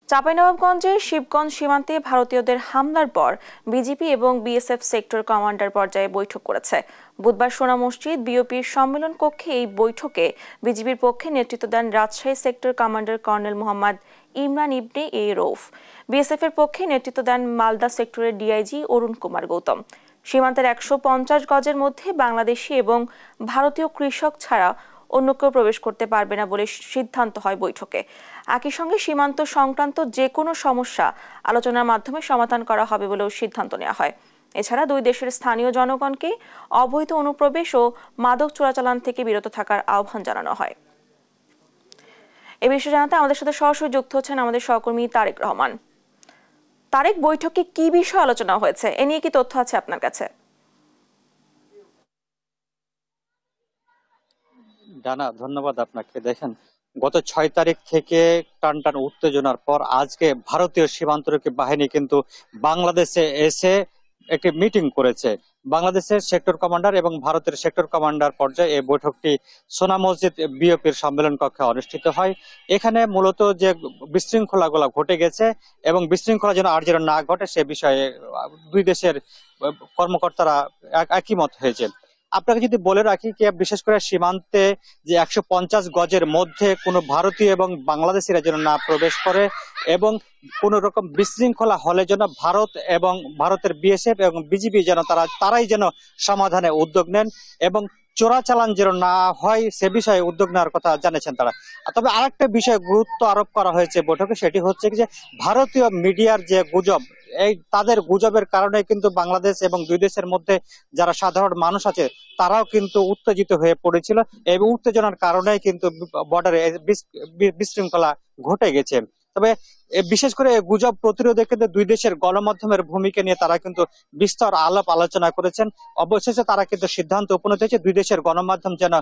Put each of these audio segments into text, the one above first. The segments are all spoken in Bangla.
চাঁপাইনবাবগঞ্জের শিবগঞ্জ সীমান্তে ভারতীয়দের হামলার পর বিজিপি এবং বিএসএফ সেক্টর কমান্ডার পর্যায়ে বৈঠক করেছে। বুধবার সোনা মসজিদ বিওপির সম্মেলন কক্ষে এই বৈঠকে বিজিবির পক্ষে নেতৃত্ব দেন Rajshahi sector commander colonel Mohammad Imran Ibne A Rauf. BSF এর পক্ষে নেতৃত্ব দেন মালদা সেক্টরের ডিআইজি অরুণ কুমার গৌতম। সীমান্তের 150 গজের মধ্যে বাংলাদেশি এবং ভারতীয় কৃষক ছাড়া অন্য কেউ প্রবেশ করতে পারবে না বলে সিদ্ধান্ত হয় বৈঠকে। একই সঙ্গে সীমান্ত সংক্রান্ত যে কোনো সমস্যা আলোচনার মাধ্যমে সমাধান করা হবে বলেও সিদ্ধান্ত নেওয়া হয়। এছাড়া দুই দেশের স্থানীয় জনগণকে অবৈধ অনুপ্রবেশ ও মাদক চোরাচালান থেকে বিরত থাকার আহ্বান জানানো হয়। এ বিষয়ে জানাতে আমাদের সাথে সরাসরি যুক্ত হচ্ছেন আমাদের সহকর্মী তারেক রহমান। তারেক, বৈঠকে কি বিষয় আলোচনা হয়েছে, এ নিয়ে কি তথ্য আছে আপনার কাছে? ডানা, ধন্যবাদ আপনাকে। দেখেন, গত 6 তারিখ থেকে টান টান উত্তেজনার পর আজকে ভারতীয় সীমান্তরক্ষী বাহিনী কিন্তু বাংলাদেশে এসে একটি মিটিং করেছে। বাংলাদেশের সেক্টর কমান্ডার এবং ভারতের সেক্টর কমান্ডার পর্যায়ে এই বৈঠকটি সোনা মসজিদ বিওপির সম্মেলন কক্ষে অনুষ্ঠিত হয়। এখানে মূলত যে বিশৃঙ্খলাগুলো ঘটে গেছে এবং বিশৃঙ্খলা যেন আর যেন না ঘটে সে বিষয়ে দুই দেশের কর্মকর্তারা একই মত হয়েছে। আপনাকে যদি বলে রাখি, বিশেষ করে সীমান্তে যে 150 গজের মধ্যে কোনো ভারতীয় এবং বাংলাদেশিরা যেন না প্রবেশ করে এবং কোন রকম বিশৃঙ্খলা হলে যেন ভারত এবং ভারতের বিএসএফ এবং বিজিবি যেন তারাই যেন সমাধানে উদ্যোগ নেন এবং চোরাচালান যেন না হয় সে বিষয়ে উদ্যোগ নেওয়ার কথা জানিয়েছেন তারা। তবে আরেকটা বিষয়ে গুরুত্ব আরোপ করা হয়েছে বৈঠকে, সেটি হচ্ছে যে ভারতীয় মিডিয়ার যে গুজব, এই তাদের গুজবের কারণে কিন্তু বাংলাদেশ এবং দুই দেশের মধ্যে যারা সাধারণ মানুষ আছে তারাও কিন্তু উত্তেজিত হয়ে পড়েছিল এবং উত্তেজনার কারণে কিন্তু বর্ডারে বিশৃঙ্খলা ঘটে গেছে। তবে বিশেষ করে গুজব প্রতিরোধে কিন্তু দুই দেশের গণমাধ্যমের ভূমিকা নিয়ে তারা কিন্তু বিস্তর আলাপ আলোচনা করেছেন। অবশেষে তারা কিন্তু সিদ্ধান্ত উপনীত হয়েছে দুই দেশের গণমাধ্যম যেন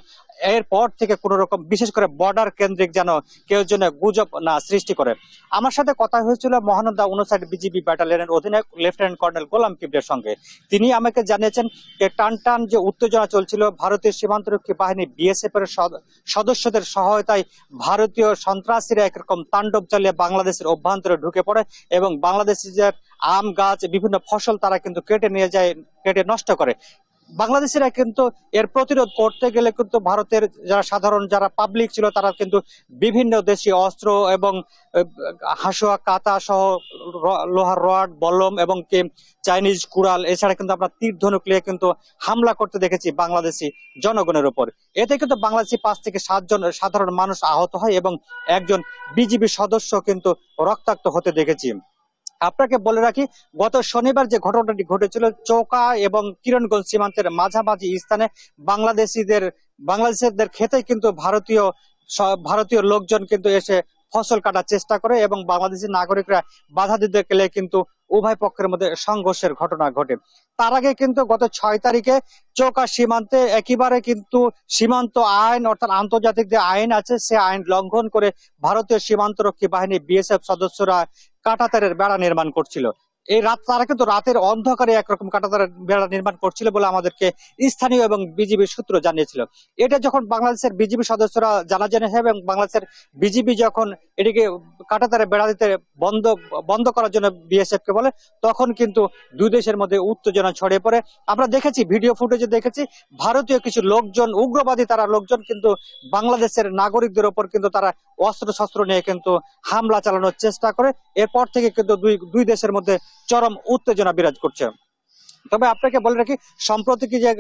এরপর থেকে কোন রকম বিশেষ করে বর্ডার কেন্দ্রিক যেন কেউ যেন গুজব না সৃষ্টি করে। আমার সাথে কথা হয়েছিল মহানন্দা 59 বিজিবি ব্যাটালিয়নের অধিনায়ক লেফটেন্যান্ট কর্নেল গোলাম কিবরিয়ার সঙ্গে। তিনি আমাকে জানিয়েছেন যে টান টান যে উত্তেজনা চলছিল, ভারতীয় সীমান্তরক্ষী বাহিনী বিএসএফ এর সদস্যদের সহায়তায় ভারতীয় সন্ত্রাসীরা একরকম তাণ্ডব চালিয়ে বাংলাদেশের অভ্যন্তরে ঢুকে পড়ে এবং বাংলাদেশের আম গাছ বিভিন্ন ফসল তারা কিন্তু কেটে নিয়ে যায়, কেটে নষ্ট করে। বাংলাদেশিরা কিন্তু এর প্রতিরোধ করতে গেলে কিন্তু ভারতের যারা সাধারণ যারা পাবলিক ছিল তারা কিন্তু বিভিন্ন দেশীয় অস্ত্র এবং হাসুয়া কাঁটা সহ লোহার রড বল্লম এবং চাইনিজ কুড়াল এছাড়া কিন্তু আমরা তীর ধনুক নিয়ে কিন্তু হামলা করতে দেখেছি বাংলাদেশি জনগণের উপর। এতে কিন্তু বাংলাদেশি 5 থেকে 7 জন সাধারণ মানুষ আহত হয় এবং একজন বিজিবি সদস্য কিন্তু রক্তাক্ত হতে দেখেছি। আপনাকে বলে রাখি, গত শনিবার যে ঘটনাটি ঘটেছিল চৌকা এবং কিরণগঞ্জ সীমান্তের মাঝামাঝি স্থানে বাংলাদেশিদের ক্ষেতে কিন্তু ভারতীয় লোকজন কিন্তু এসে ফসল কাটার চেষ্টা করে এবং বাংলাদেশি নাগরিকরা বাধা দিতে গেলে কিন্তু উভয় পক্ষের মধ্যে সংঘর্ষের ঘটনা ঘটে। তার আগে কিন্তু গত 6 তারিখে চৌকা সীমান্তে একেবারে কিন্তু সীমান্ত আইন অর্থাৎ আন্তর্জাতিক যে আইন আছে সে আইন লঙ্ঘন করে ভারতীয় সীমান্তরক্ষী বাহিনী বিএসএফ সদস্যরা কাঁটাতারের বেড়া নির্মাণ করছিল। তারা কিন্তু রাতের অন্ধকারে একরকম কাঁটাতারের বেড়া নির্মাণ করছিল বলে আমাদেরকে স্থানীয় এবং বিজিবি সূত্র জানিয়েছিল। এটা যখন বাংলাদেশের বিজিবি সদস্যরা জানাজানি হয় এবং বাংলাদেশের বিজিবি যখন এটিকে কাঁটাতারের বেড়া দিতে বন্ধ করার জন্য বিএসএফ কে বলে, তখন কিন্তু দুই দেশের মধ্যে উত্তেজনা ছড়িয়ে পড়ে। আমরা দেখেছি, ভিডিও ফুটেজে দেখেছি ভারতীয় কিছু লোকজন, উগ্রবাদী তারা লোকজন কিন্তু বাংলাদেশের নাগরিকদের উপর কিন্তু তারা অস্ত্র শস্ত্র নিয়ে কিন্তু হামলা চালানোর চেষ্টা করে। এরপর থেকে কিন্তু দুই দেশের মধ্যে চরম উত্তেজনা বিরাজ করছে। তবে আপনাকে বলে রাখি, সম্প্রতি কি যে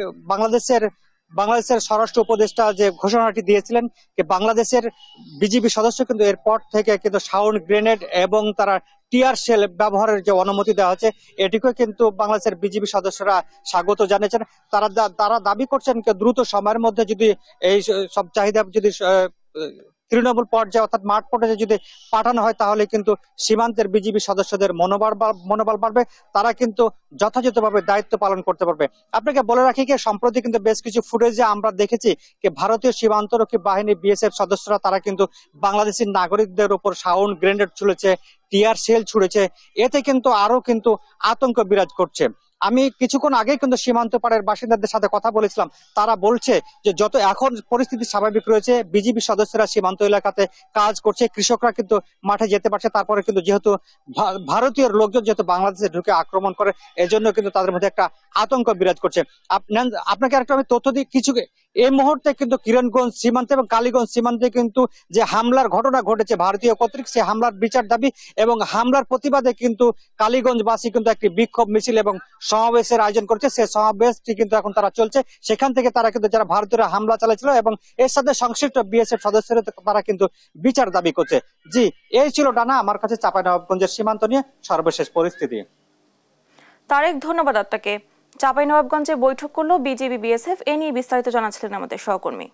বাংলাদেশের স্বরাষ্ট্র উপদেষ্টা যে ঘোষণাটি দিয়েছিলেন যে বাংলাদেশের বিজিবি সদস্য কিন্তু এরপর থেকে কিন্তু সাউন্ড গ্রেনেড এবং তারা টিয়ার শেল ব্যবহারের যে অনুমতি দেওয়া হচ্ছে এটিকে কিন্তু বাংলাদেশের বিজিবি সদস্যরা স্বাগত জানিয়েছেন। তারা দাবি করছেন দ্রুত সময়ের মধ্যে যদি এই সব চাহিদা যদি তৃণমূল পর্যায়ে অর্থাৎ মাঠ পর্যায়ে যদি পাঠানো হয় তাহলে কিন্তু সীমান্তের বিজিবি সদস্যদের মনোবল বাড়বে, তারা কিন্তু যথাযথভাবে দায়িত্ব পালন করতে পারবে। আপনাকে বলে রাখি যে সম্প্রতি কিন্তু বেশ কিছু ফুটেজে আমরা দেখেছি যে ভারতীয় সীমান্তরক্ষী বাহিনী বিএসএফ সদস্যরা তারা কিন্তু বাংলাদেশি নাগরিকদের উপর সাউন্ড গ্রেনেড ছুড়েছে, টিয়ার শেল ছুড়েছে। এতে কিন্তু আরো কিন্তু আতঙ্ক বিরাজ করছে। আমি কিছুক্ষণ আগে কিন্তু সীমান্ত পাড়ের বাসিন্দাদের সাথে কথা বলেছিলাম, তারা বলছে যে যত এখন পরিস্থিতি স্বাভাবিক রয়েছে, বিজিবি সদস্যরা সীমান্ত এলাকাতে কাজ করছে, কৃষকরা কিন্তু মাঠে যেতে পারছে। তারপরে কিন্তু যেহেতু ভারতীয় লোকজন যেহেতু বাংলাদেশে ঢুকে আক্রমণ করে, এজন্য কিন্তু তাদের মধ্যে একটা আতঙ্ক বিরাজ করছে। আপনাকে একটা আমি তথ্য দিই, কিছু এই মুহূর্তে কিন্তু কিরণগঞ্জ সীমান্তে এবং কালীগঞ্জ সীমান্তে কিন্তু যে হামলার ঘটনা ঘটেছে ভারতীয় কর্তৃক, সে হামলার বিচার দাবি এবং হামলার প্রতিবাদে কিন্তু কালীগঞ্জবাসী কিন্তু একটি বিক্ষোভ মিছিল এবং সমাবেশের আয়োজন করছে। সেই সমাবেশটি কিন্তু এখন তারা চলছে। সেখান থেকে তারা কিন্তু যারা ভারতীয়রা হামলা চালাচ্ছিল এবং এর সাথে সংশ্লিষ্ট বিএসএফ সদস্যরা তারা কিন্তু বিচার দাবি করছে। জি, এই ছিল ডানা আমার কাছে চাঁপাইনবাবগঞ্জের সীমান্ত নিয়ে সর্বশেষ পরিস্থিতি। তারেক, ধন্যবাদ আপনাকে। চাঁপাইনবাবগঞ্জে বৈঠক করলো বিজিবি বিএসএফ, এ নিয়ে বিস্তারিত জানাচ্ছিলেন আমাদের সহকর্মী।